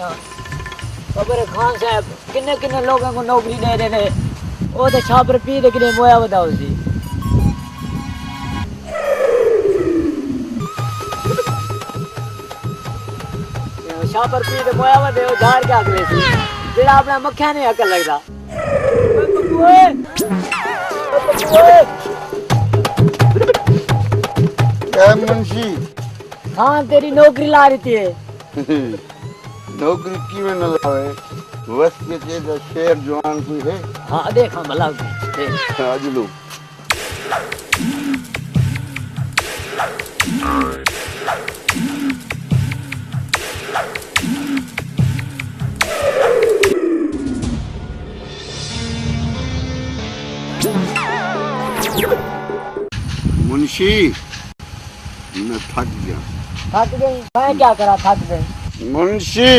खबर खान साहब किन्ने किन्ने लोगों को नौकरी दे रहे ने वो तो छापर पी दे किने मोया बताओ सी छापर पी दे मोया बदे वो झाड़ के अगले सी जेड़ा अपना मक्खिया नहीं अकल लगदा क्या मुंशी हाँ तेरी नौकरी ला रही थी नौकरी की में न लावे वस्त के चेता शेर जवान कोई है हाँ देखा भला देख आज लो मुंशी मैं थक गया थक गई मैं क्या करा थक गई मुंशी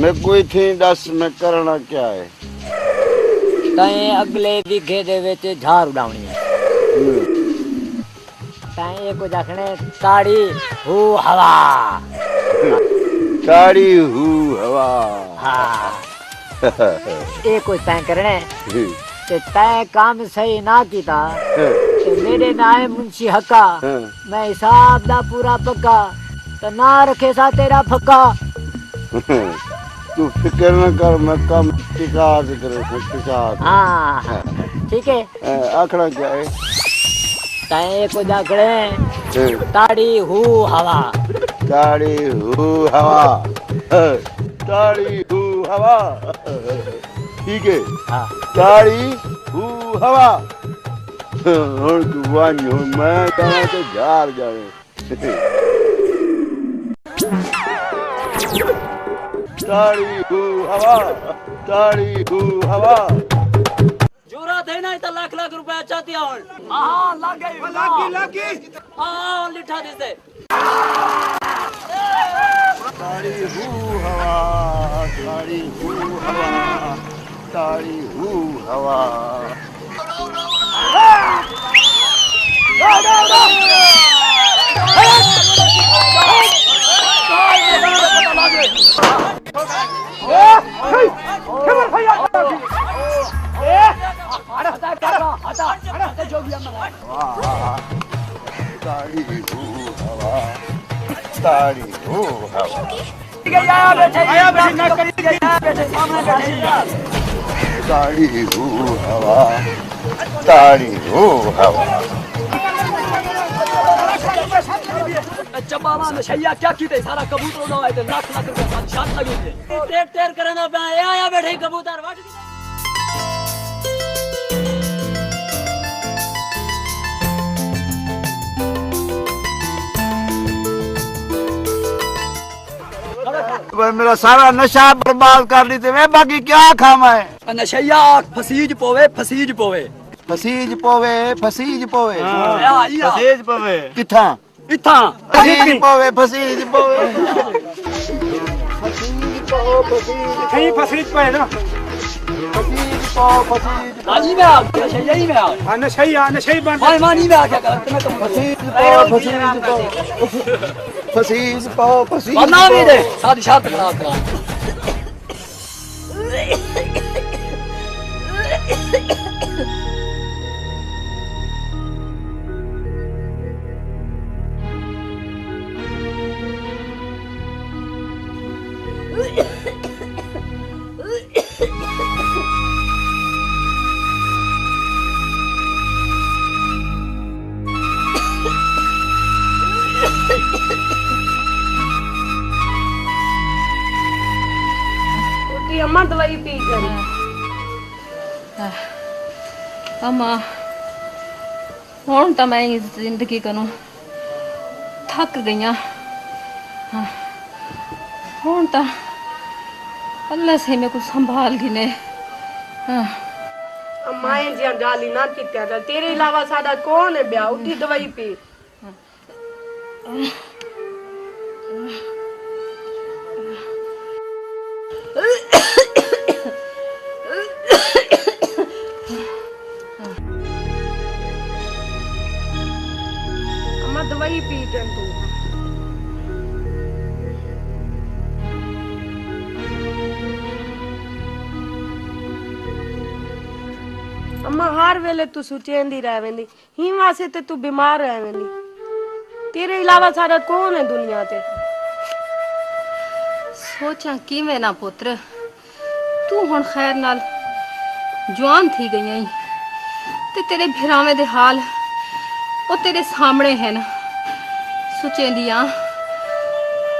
मैं कोई थी दस मैं करना क्या है तैं अगले बीघे दे विच झाड़ उड़ावनी है तैं ये कुछ आखने ताड़ी हू हवा ताड़ी हू हवा हाँ ये कुछ तैं करने ते तैं काम सही ना कीता ते मेरे नाम मुंशी हक्का मैं हिसाब दा पूरा पक्का तो ना रखे सा तेरा फक्का तू फिक्र न कर मैं कम टिका करे टिका हाँ ठीक है आखड़ा क्या है तैं को जाकड़े ताड़ी हू हवा ताड़ी हू हवा ताड़ी हू हवा ठीक है हाँ ताड़ी हू हवा और तू वानी हो मैं कहा तो झाड़ जाए ताड़ी हू हवा ताड़ी हू हवा जोरा थे ना इतना लाख लाख रुपया चाहती हूँ हाँ लागे हाँ लिठा दे से ताड़ी हू हवा ताड़ी हू हवा ताड़ी हू हवा ताड़ी हू हवा ताड़ी हू हवा ताड़ी हू हवा ताड़ी हू हवा चब्बा मां नशैया क्या की थे सारा कबूतर उड़ा है लाख लाख रुपया शान लगी थे टेर टेर करना पे आया बैठे कबूतर वाट मेरा सारा नशा बर्बाद कर दी थी मैं बाकी क्या खामा है नशैया फसीज पोवे फसीज पोवे फसीज पोवे फसीज पोवे फसीज पोवे किथा इथा फसीज पोवे फसीज पोवे कहीं फसीज पे ना फसीज पो फसीज आजी में आ नशैया ही में आ नशई बन मानी में आ क्या कर तुम्हें तो फसीज पो फसीज पो फसीज बना भी दे शादी शादी खराब करा अम्मा दवाई पी कर अम्मा हुण तो मैं जिंदगी करूं थक गई हुण तो अल्लाह से मेरे को संभाल गी ने अम्मा जी गाली ना की तेरे अलावा साडा कौन है ब्याह उठी दवाई पी अम्मा दवाई पी तू अम्मा हर वेले तू सुचेंदी रहवेंदी ही वास्ते ते तू बीमार रहवेंदी तेरे अलावा सारा कौन है दुनिया ते सोचा किवें ना पुत्र तू हुण खैर नाल जवान थी गई आई ते तेरे भिरावे दे हाल वो तेरे सामने है ना सुचेंदियां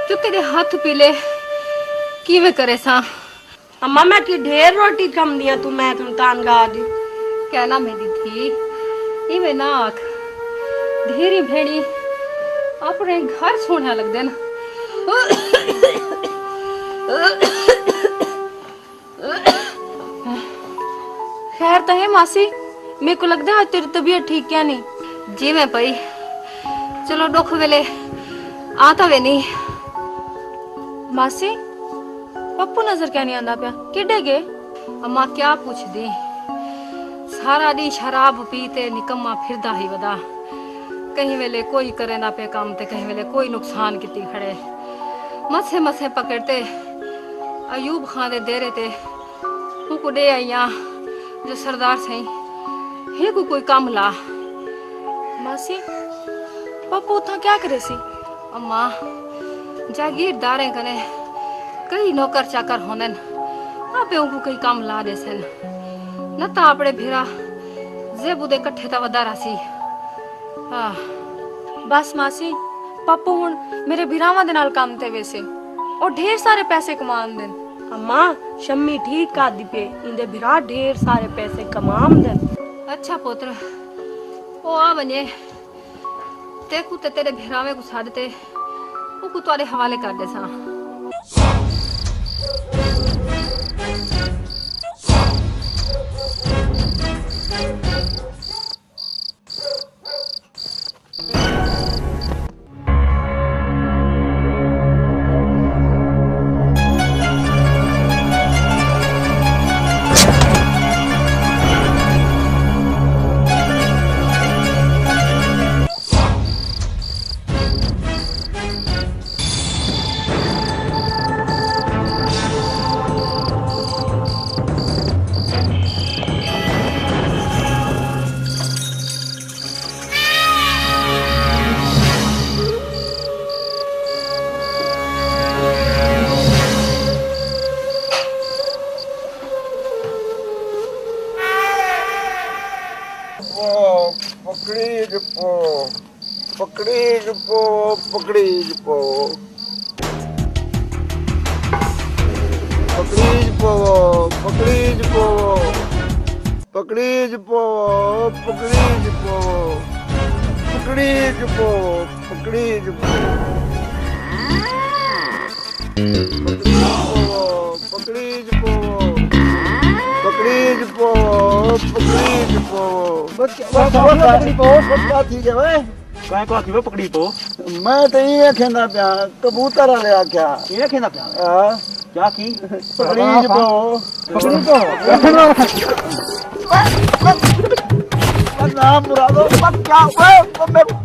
जो तेरे हाथ पीले किवें करे सा अम्मा मैं की ढेर रोटी कम दिया तू मैं तुम तान गा दी कहना मेरी थी इवें ना आख ढेरी भेड़ी अपने घर सोने लग देना खैर तो है मासी मेरे को लगता है तेरी तबीयत ठीक क्या नहीं जी मैं पई चलो दुख वेले आता वे नहीं मासी पप्पू नजर क्या नहीं आंदा पिया किडे गए अम्मा क्या पूछ दी सारा दी शराब पीते निकम्मा फिरदा ही वदा कहीं वेले कोई करे ना पे काम ते कहीं वेले कोई नुकसान किती खड़े मसे मसे पकड़ते अयूब खान दे डेरे ते उनको दे आईया जो सरदार सही हे को कोई काम ला मासी पप्पू उतना क्या करे सी अम्मा जागीरदारे कने कई नौकर चाकर होनन आपे उनको कई काम ला दे सन न ता आपड़े भिरा जेबुदे कट्ठे ता वदारा सी हाँ बस मासी पप्पू हुन मेरे भिरावां दे नाल काम ते वैसे और ढेर सारे पैसे कमान देन अम्मा शम्मी ठीक का दी पे इंदे बिरा ढेर सारे पैसे कमाम दन अच्छा पुत्र ओ आ बने तेकू ते तेरे भिरावे को सादते उको तुम्हारे हवाले कर दे सा पकड़ी पो मैं तो ये खेंदा पिया कबूतर वाले आख्या ये खेना क्या क्या की पकड़ी पो ना मुरादो मत क्या ओए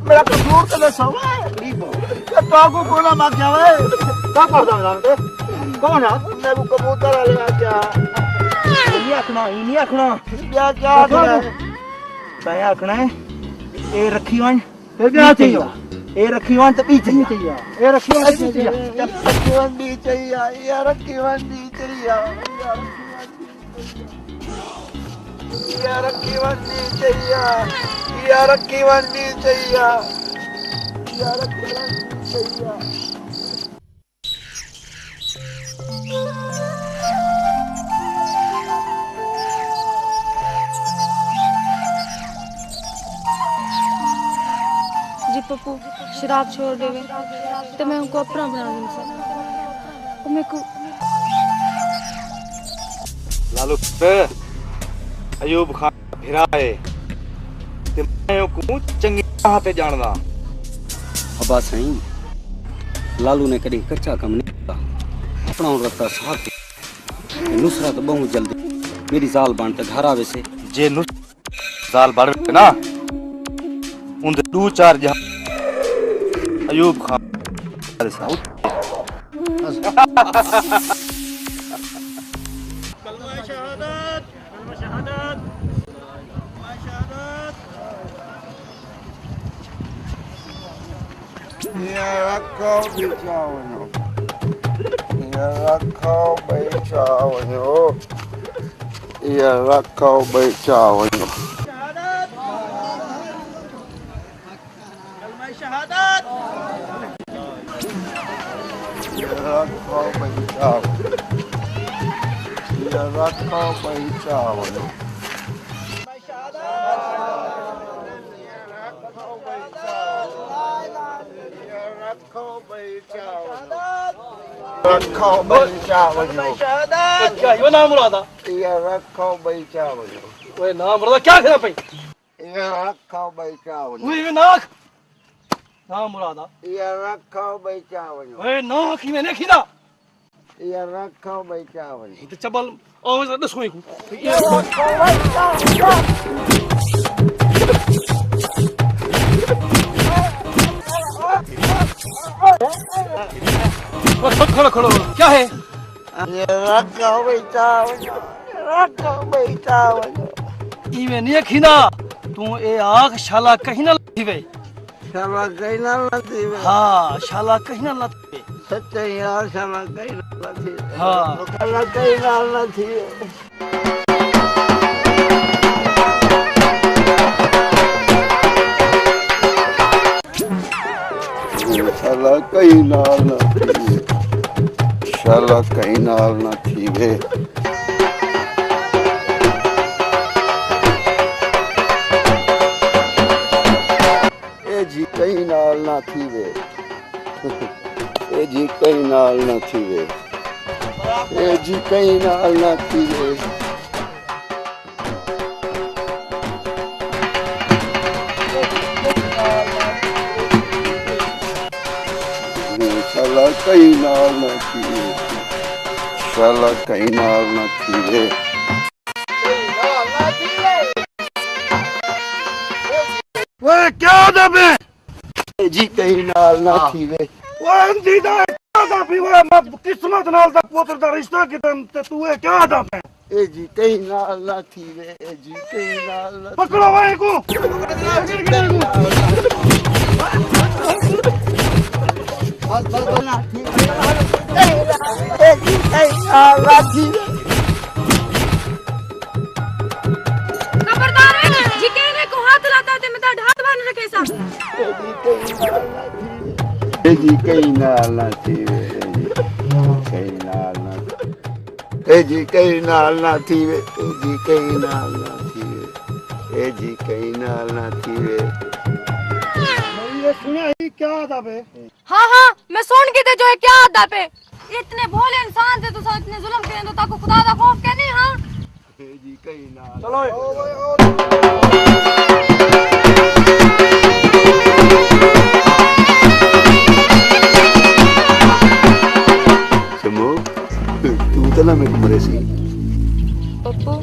मेरा कसूर तो दसो पकड़ी पो तो को कोना मार क्या वे क्या करदा मैं कौन है मैं को कबूतर वाले आख्या ये आखना क्या क्या मैं आखना है ए रखी वन फिर क्या चाहिए ए रखी वन तो पी चाहिए ए रखी वन चाहिए रखी वंडी चाहिए या रखी वंडी चाहिए या रखी वंडी चाहिए या रखी वंडी चाहिए या रखी वंडी चाहिए जी पप्पू शराब छोड़ देवे तो मैं उनको अपना बना दूंगा और मेरे को लालू अयूब खान भिरा है ते मैं को चंगी तरह ते जानदा अब्बा सही लालू ने कभी कच्चा काम नहीं किया अपना रत्ता साथ नुसरत बहुत जल्दी मेरी जाल बांध ते घर आवे से जे नुस जाल बाड़ ना उन दो चार जहां अयूब खान ये रखो बिचावनो ये रखो बिचावनो ये रखो बिचावनो ये रखो बिचावनो ये रखो बिचावनो रखो बिचावनो क्या ये नाम मुरादा ये रखो बिचावनो ओए नाम मुरादा क्या खरा पे ये रखो बिचावनो ओए नाक नाम मुरादा ये रखो बिचावनो ओए नाक ही मैंने खीना ये रखो बिचावनो तो चबल ओए दसोई को खड़ो खड़ो क्या है ये रखो बिचावनो रखो बिचावनो इवे नहीं खीना तू ए आंख शाला कहीं ना लथीवे शाला कहीं ना लथी हां शाला कहीं ना लथीवे सच्चे यार शाला कहीं ना लथी हाँ। शाला कहीं ना लथी शाला कहीं ना लथी शाला कहीं ना लथी वे ए जी कहीं नाल ना थी वे ए जी कहीं नाल ना थी वे ए जी कहीं नाल ना थी वे शाला कहीं नाल ना थी वे शाला कहीं नाल ना थी वे ओए क्या दबे जी कहीं नाल ना थी वे ओए अंधीदा क्या दबे ओए मैं किस्मत नाल दा पुत्र दा रिश्ता किदन ते तू ए क्या दबे ए जी कहीं नाल ना थी वे ए जी कहीं नाल ना पकड़ो भाई को ए जी कहीं नाल ना थी वे खबरदार है जिकेने को हाथ लाता ते मैं तो हाथ बांध रखे सा ए जी कहीं नाल ना थी वे कहीं नाल ना ए जी कहीं नाल ना थी वे ए जी कहीं नाल ना थी वे ए जी कहीं नाल ना थी वे ये सुनिया ही क्या दबे हाँ हाँ मैं सुन के ते जो है क्या आदा पे इतने भोले इंसान थे तो सब इतने जुल्म करें तो ताको खुदा दा खौफ के नहीं हाँ ए जी कहीं नाल चलो समो तू तो ना मेरे मरे सी पप्पू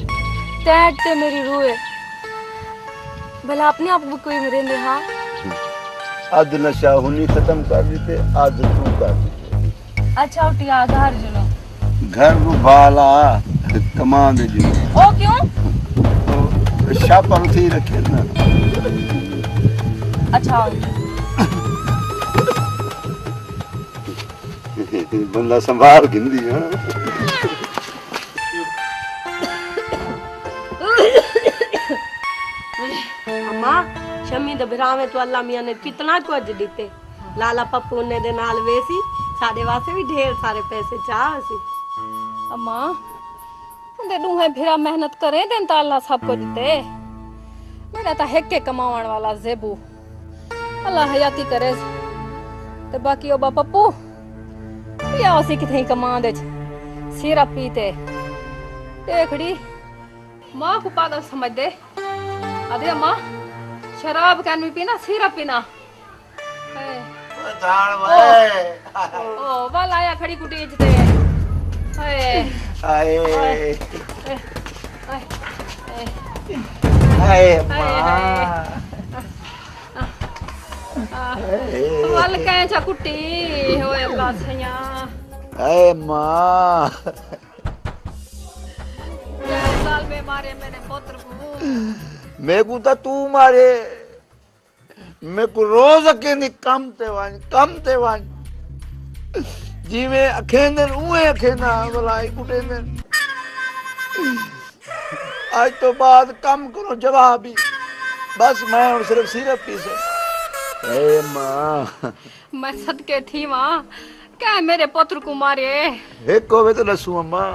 टैट ते मेरी रूह है भला अपने आप को कोई मेरे ने हाँ आज नशा हुनी खत्म कर देते आज तू कर देते अच्छा उठी आधार जुलो घर को बाला कमान दे जी ओ क्यों शापर थी रखे ना अच्छा बंदा संभाल गिंदी हां अम्मा शमी दे बिरावे तो अल्लाह मियां ने कितना कुछ दिते लाला पप्पू ने दे नाल वेसी साडे वास्ते भी ढेर सारे पैसे चाह सी अम्मा दे दूहे फिरा मेहनत करे देन ता अल्लाह सबको दीते मेरा ता हेके कमावण वाला जेबू अल्लाह हयाती करे ते बाकी ओ पप्पू या उसी किथे कमा दे सिरा पीते देखड़ी मां को पागल समझ दे अरे अम्मा शराब कैन भी पीना सिरा पीना दाल ओ वाला आया खड़ी कुटीज ते हाय आए हाय आए वाल कैंचा कुटी होए अल्लाह सैया आए मां साल में मारे मैंने पुत्र को मैं को तू मारे मैं को रोज अकेंदी कम ते वञ जिवें अखेंदन उहे अखेंदा भलाई कुटेंदन आज तो बाद कम करो जवाब ही बस मैं और सिर्फ सिरप पी से ए मां मैं सदके थी मां क्या मेरे पुत्र को मारे एक को वे तो नसू अम्मा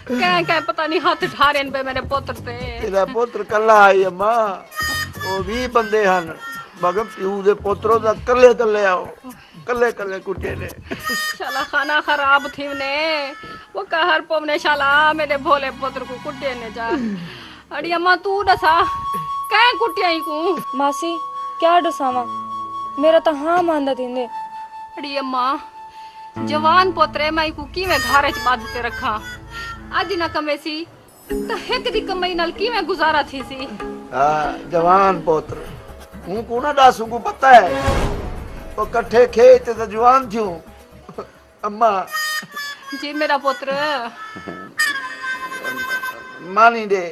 क्या पता नहीं हाथ ठारे पे मेरे पुत्र ते तेरा पुत्र कल्ला आई अम्मा वो भी बंदे हन मगर प्यू दे पुत्रों दा कल्ले आओ कल्ले कुटे ने शाला खाना खराब थी ने वो कहर पवने शाला मेरे भोले पुत्र को कुटे ने जा अड़ी अम्मा तू दसा कै कुटियाई को मासी क्या डसावा मेरा तो हाँ मानदा थींदे अड़ी अम्मा जवान पोतरे मैं को की में घारे च बांध के रखा आज ना कमे सी तो एक दी कमाई नाल की में गुजारा थी सी हां जवान पुत्र हूं को ना दासू को पता है तो कट्ठे खेत तो जवान थी अम्मा जी मेरा पुत्र मानी दे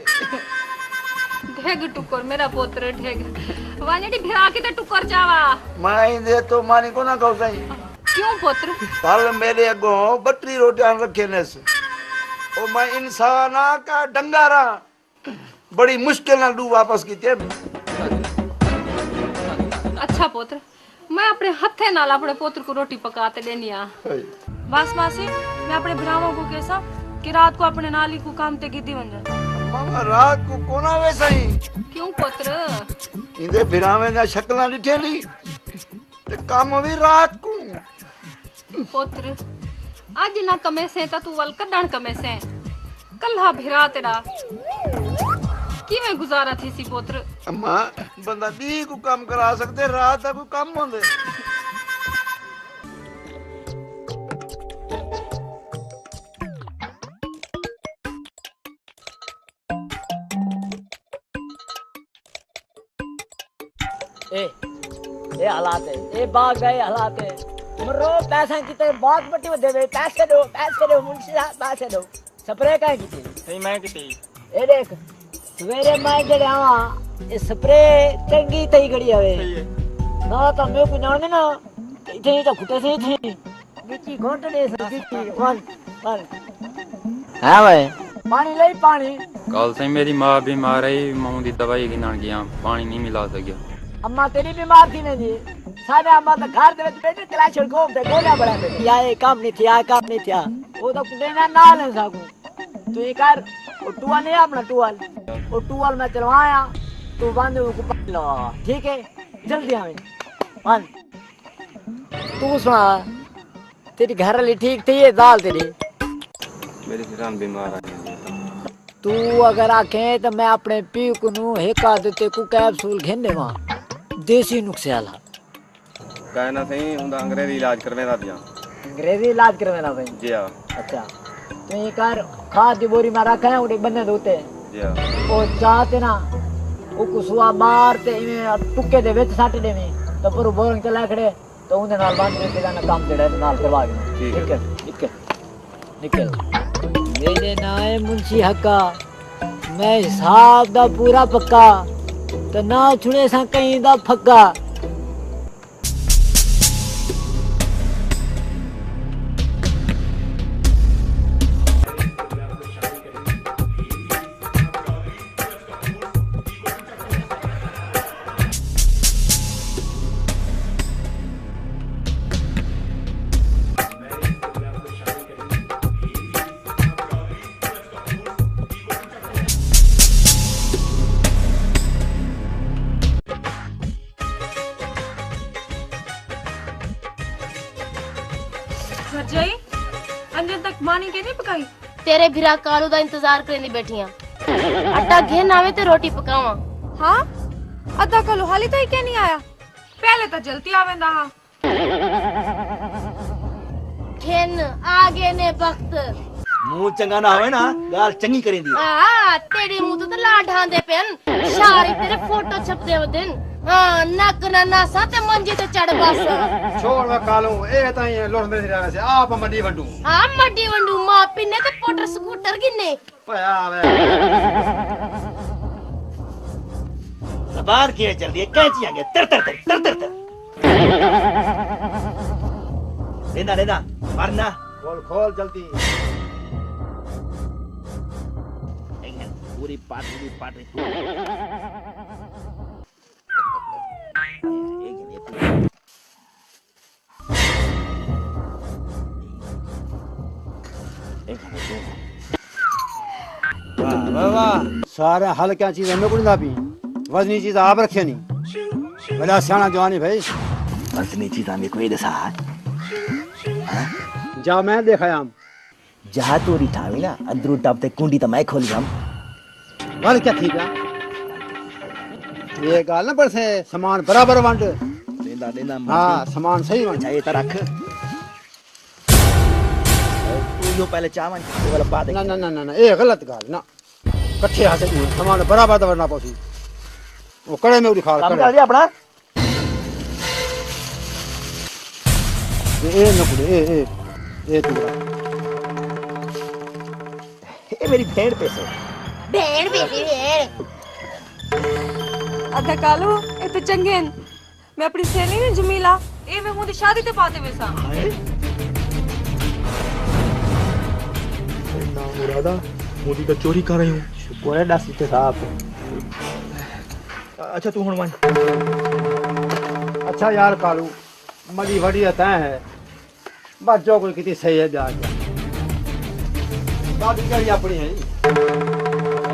ढेग टुकर मेरा पुत्र ढेग वानेडी भिरा के ते टुकर जावा माई दे तो मानी को ना कहू सही क्यों पुत्र कल मेरे अगो बटरी रोटियां रखे ने ओ मैं इंसाना का डंगारा बड़ी मुश्किल नाल दू वापस कीते अच्छा पुत्र मैं अपने हथे नाल अपने पुत्र को रोटी पकाते देनी आ बस मासी मैं अपने भरावां को कैसा कि रात को अपने नाली को काम ते गिद्दी बन जा मामा रात को कोना वे सही क्यों पुत्र इंदे बिरावे दा शक्लां दिखे नी ते काम भी रात को पुत्र आज ना कमे से ता तू वल कडण कमे से कल्हा भिरा तेरा की में गुजारा थी सी पुत्र अम्मा बंदा दी को काम करा सकते रात का कोई काम होंदे ए हालात है ए बाग गए हालात है मरो पैसा किते बहुत बट्टी दे पैसे दो मुंशी साहब पैसे दो स्प्रे का की सही मैं किती ए देख सवेरे मैं जड़े आवा ये स्प्रे चंगी तई गड़ी आवे ना तो मैं को जाने ना इथे तो खुटे से थी बिची घोट दे बिची वन हां भाई पानी ले पानी कल से मेरी माँ बीमार है मां दी दवाई गिनन गया पानी नहीं मिला सकिया अम्मा तेरी बीमार थी ने जी सारे अम्मा तो घर दे बैठे चला छिड़को ते गोला बड़ा बैठी आए काम नहीं थिया वो तो देना नाल है सागू तू ये कर वो टुआल नहीं अपना टुआल मैं चलवाया तू बांधे को पकड़ लो ठीक है जल्दी आवे मान तू सुना तेरी घर वाली ठीक थी ये दाल तेरी मेरी फिरान बीमार है तू अगर आखे तो मैं अपने पी को नु हेका देते को कैप्सूल घेन देवा देसी नुस्खे वाला कहना सही हुंदा अंग्रेजी इलाज करवेदा दिया अंग्रेजी इलाज करवेदा भाई जी हां अच्छा तो ये कर खाद दी बोरी में रखा है उड़े बन्ने दोते जी हां ओ चाहते ना ओ कुसवा मार ते इवें टुक्के दे विच सट देवे तो पर बोरिंग चला खड़े तो उनदे नाल बांध के जाना काम तेरे नाल करवा के ठीक है निकल मेरे नाए मुंशी हक्का मैं हिसाब दा पूरा पक्का तो ना छुड़े सा कहीं दा फक्का भरजाई अंजन तक मानी के नहीं पकाई तेरे भिरा कालू दा इंतजार करने बैठियां आटा घेन आवे ते रोटी पकावा हाँ अदा कल हाली तो क्या नहीं आया पहले तो जल्दी आवेंदा हाँ घेन आगे ने वक्त मुंह चंगा ना होवे ना गाल चंगी करेंदी तेरे मुंह तो ला ढांदे पेन सारे तेरे फोटो छप दे दिन हाँ नक ना नासा ते मंजी ते चढ़ बस छोड़ मैं कालू ए ताई लोड़दे रहने से आप मंडी वंडू हाँ मड्डी वंडू मां पिन्ने ते पोटर स्कूटर गिन्ने पया वे जबान किए चल रही है कैंची आगे तर तर तर तर तर तर लेना लेना मारना खोल खोल जल्दी पूरी पाटरी वाह वाह सारे हल्का चीज हमें कुछ ना पी वजनी चीज आप रखे नहीं बड़ा सियाना जवानी भाई वजनी चीज हमें कोई दसा जा मैं देखा हम जहा तोरी ठावी ना अंदरू टप ते कुंडी तो मैं खोली हम वाल क्या ठीक है ये गाल ना पर से सामान बराबर वंड लेना लेना हाँ सामान सही वंड चाहिए तो रख तू यो पहले चावन ये वाला बात ना ना ना ना ये गलत गाल ना कट्ठे हाथ से सामान बराबर दवरना पौसी वो कड़े में उड़ी खाल काम कर दिया अपना ए नकुड़े ए तू ये मेरी भेड़ पैसे भेड़ बेटी भेड़ अदा कालू ये तो चंगे मैं अपनी सहेली ने जमीला ए मैं मुझे शादी ते पाते वैसा ना मुरादा मोदी का चोरी कर रही हूँ कोने डासी ते साहब अच्छा तू हनुमान अच्छा यार कालू मड़ी वड़ी तय है बस जो कोई कितनी सही है ब्याज बात क्या अपनी है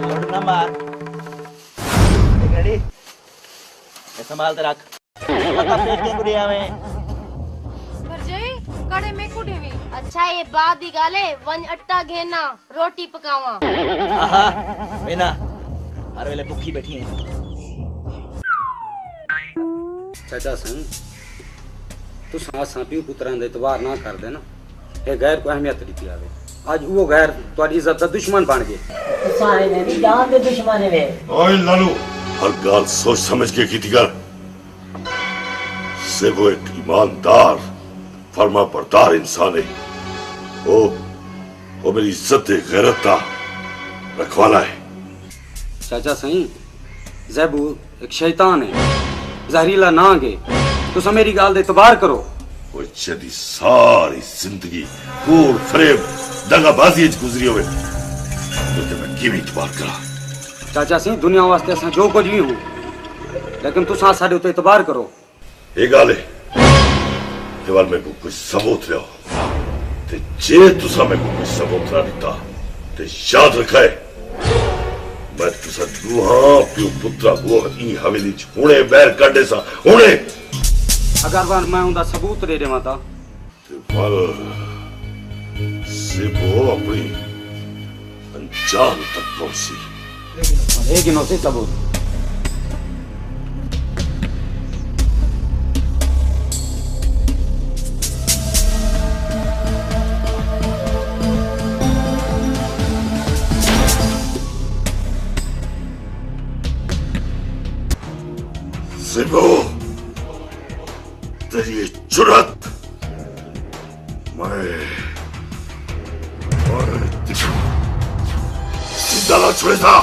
लड़ना मार एक रेडी ये संभाल के रख पता पेट के गुड़िया में भरजाई कड़े में कुटेवी अच्छा ये बात ही गाले वन अट्टा घेना रोटी पकावा आहा बेना हर वेले भूखी बैठी है चाचा सिंह तू सांस सांपी पुत्रां दे इतबार ना कर देना ये गैर को अहमियत दी आवे आज वो गैर तुम्हारी इज्जत का दुश्मन बन गए सारे ने भी जान दे दुश्मन है वे ओए लालू हर गाल सोच समझ के की कर से वो एक ईमानदार फर्मा बरदार इंसान है वो मेरी इज्जत गैरत का रखवाला है चाचा सिंह जैबू एक शैतान है जहरीला नाग है तुसा मेरी गाल दे इतबार करो वो जदी सारी जिंदगी कूड़ फरेब दगाबाजी गुजरी हुए तो मैं की भी इतबार करा चाचा सिंह दुनिया वास्ते असा जो कुछ भी हूं लेकिन तुसा साडे उते इतबार करो ये गाल है केवल मेरे को कुछ सबूत लियो ते जे तुसा मेरे को कुछ सबूत ना दिता ते याद रखा है मैं तुसा दूहा प्यू पुत्रा वो ई हवेली च हुणे बैर काढे सा हुणे अगर बार मैं उनका सबूत दे देवा ता वल से वो अपनी अंजाम तक पहुंची एक गिनो से सबूत सिबो तेरी जुर्रत मैं जिंदा ना छोड़े था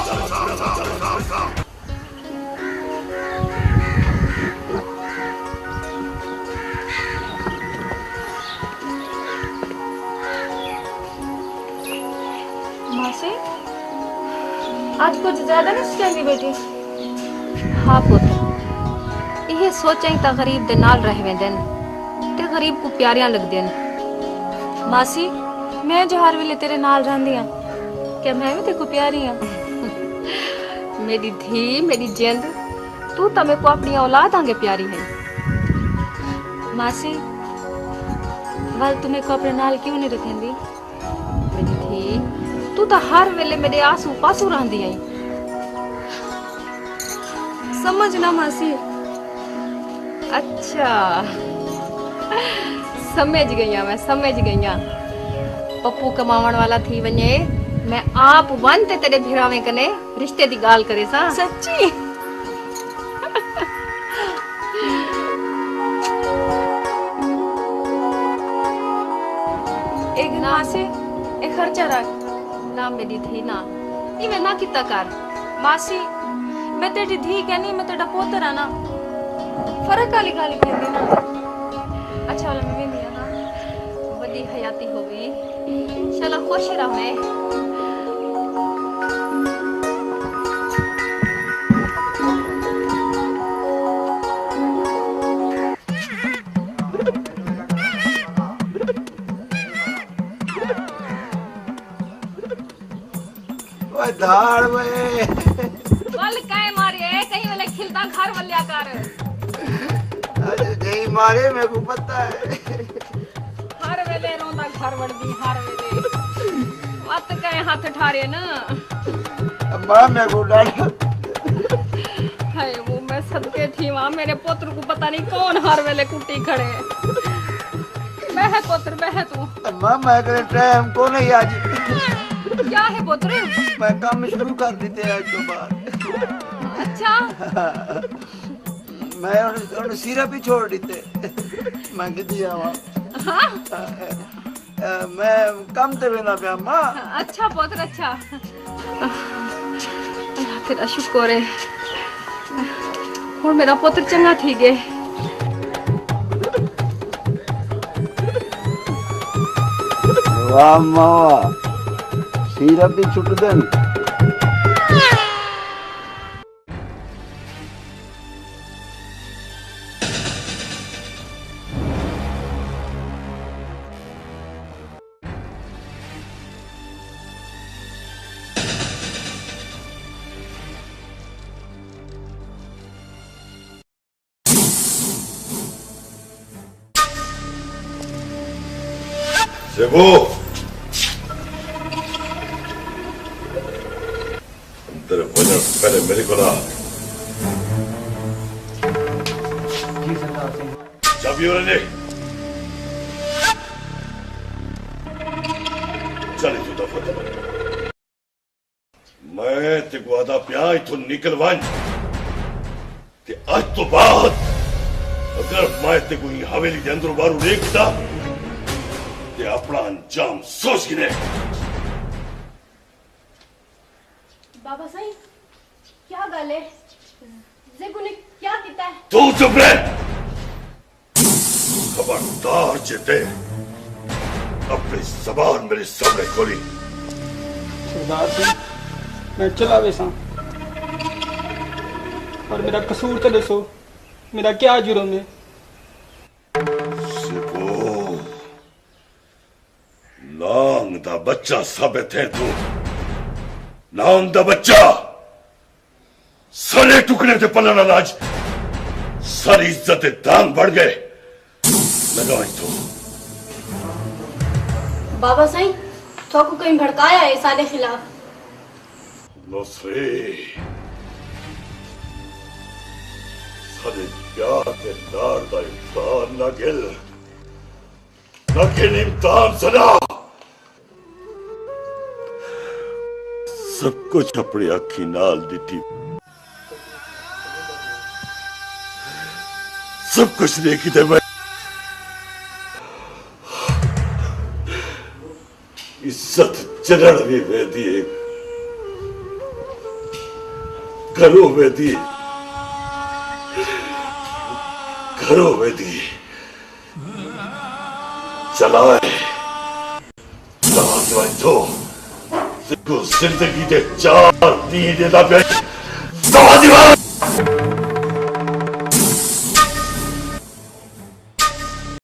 मासी आज कुछ ज्यादा नहीं सोचेंगी बेटी हाँ पुत्र ये सोचें ता गरीब दे नाल रह वेंदन ते गरीब को प्यारियां लगदन मासी मैं जो हर वेले तेरे नाल रहंदी हां क्या मैं भी तेको प्यारी हां मेरी धी मेरी जिंद तू तो मेरे को अपनी औलाद आगे प्यारी है मासी वाल तुम्हें को अपने नाल क्यों नहीं रखेंदी मेरी धी तू तो हर वेले मेरे आंसू पासू रहंदी है समझ ना मासी अच्छा समझ गईया मैं समझ गईया पप्पू कमावण वाला थी वने मैं आप वन ते तेरे भिरावे कने रिश्ते दी गाल करे सा सच्ची एक ना से खर्चा रख ना मेरी थी ना इवे ना किता कर मासी मैं तेरी धी कहनी, मैं तेरा पोतर है ना, फर्क काली काली कहती ना। अच्छा वाला मैं भी ना बड़ी हयाती हो गई, चलो खुश रहे। ओए धाड़ में बल काहे मारे कहीं वाले खिलता घर वल्या कर। अरे नहीं मारे, मेरे को पता है। हर वेले रोंदा घर वड़दी, हर वेले मत कहे हाथ ठारे ना। अम्मा मेरे को डाला। हाय वो मैं सदके थी वहां, मेरे पुत्र को पता नहीं कौन हर वेले कुटी खड़े। बह पुत्र बह तू। अम्मा मैं करे टाइम को नहीं आज। क्या है पुत्र? मैं काम शुरू कर देते आज तो बाद। अच्छा मैं उन सिरप ही छोड़ देते। मैं किती जावा। हाँ? मैं कम ते वेना पे अम्मा। अच्छा पुत्र अच्छा। अल्लाह तेरा शुक्र है, और मेरा पुत्र चंगा थी गए। वाह मावा, सिरप भी छुट देन। सेबो तेरे वजह से पहले मेरे को ला। जी सरदार सिंह। चाबी और ले चल तू दफा। मैं तेको आदा प्या इथों निकल वन ते आज तो बाद अगर मैं तेको ही हवेली के अंदर बारू देखता ते अपना अंजाम सोच गिने। बाबा साईं क्या गल है? जेबू ने क्या किया है? तू चुप रह। खबरदार जेते अपनी जबान मेरे सामने खोली। सरदार सिंह मैं चला वैसा, और मेरा कसूर तो दसो, मेरा क्या जुर्म है? नांग दा बच्चा साबित है तू। नांग दा बच्चा सारे टुकड़े थे पलन अनाज, सारी इज्जत दांग बढ़ गए। लगाई तो बाबा साईं तो को कहीं भड़काया है सारे खिलाफ? नुसरे सारे प्यार के लाड़ दा इम्तान ना गिल, लेकिन इम्तान सदा सब कुछ अपनी अखी नाल दिठी, सब कुछ देखी थे मैं। इज्जत चरण भी वेदी है, घरों वेदी, घरों वेदी चलाए तो जिंदगी के चार दी देता पे